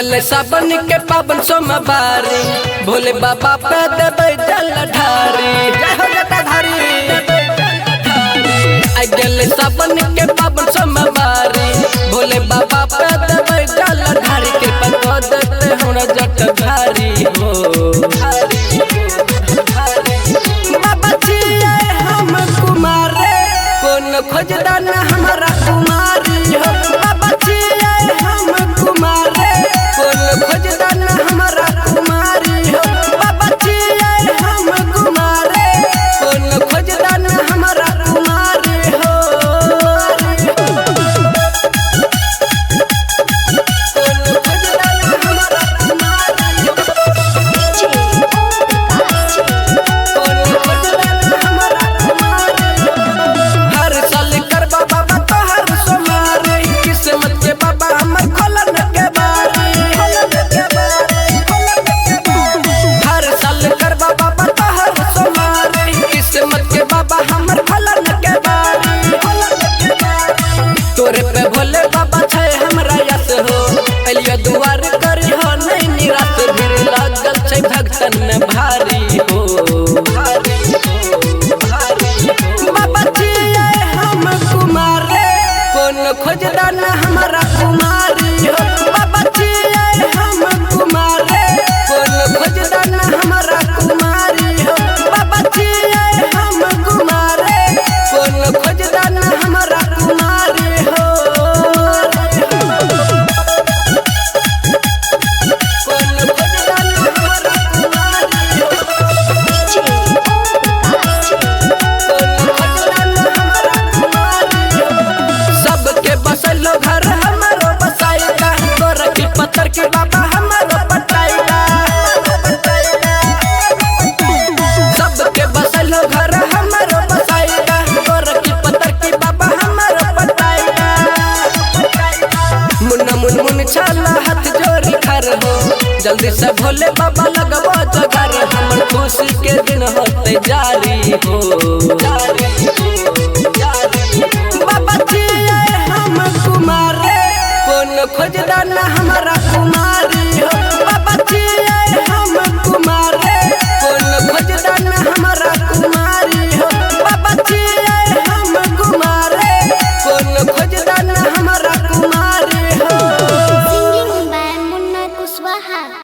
गल सावन के पावन सोमवारी भोले बाबा पे देबै जल ढारी। जय हो जटाधारी। गल सावन के पावन सोमवारी भोले बाबा पे देबै जल ढारी। कृपा कर देते हमरा जटाधारी हो। बाबा छियै हम कुमारे कौन खोजदान हमारा कुमारी हो। बाबा छियै हम कुमारे कौन खोजदान हमारा कुमारी हो। बाबा छियै हम कुमारे कौन खोजदान हमारा कुमारी हो। कौन खोजदान हमारा कुमारी हो। कौन खोजदान हमारा कुमारी हो। हर साल करबा बाबा तोहर सोमारी किस्मत के बाबा हमर खोलन के बारी। हर साल करबा बाबा तोहर सोमारी किस्मत के बाबा हमर खोलन के बारी। तोरे पे भोले बाबा छै हमरा यस हो। अलिया दुआर करी हो नहीं निराश भीड़ लागल छै भक्तन में भारी हो। भारी हो भारी हो। बाबा छियै हम कुमारे कौन खोजदान हमारा कुमारी हो। बाबा छियै हम कुमारे कौन खोजदान हमारा कुमारी हो। बाबा छियै हम कुमारे कौन खोजदान हमारा कुमारी हो। कौन खोजदान हमारा कुमारी हो। कौन खोजदान हमारा कुमारी हो। सबके बसलो घर हमारो बसाएगा तोरा की पत्थर के बाबा हमारो पटाएगा। सबके बसलो घर हमारो बसाएगा तोरा की पत्थर के बाबा हमारो पटाएगा। मुन्ना मुन मुन छाला हाथ जोड़ी खर हो जल्दी से भोले बाबा लगवा जगर हमर खुशी के दिन होते जारी हो। जारी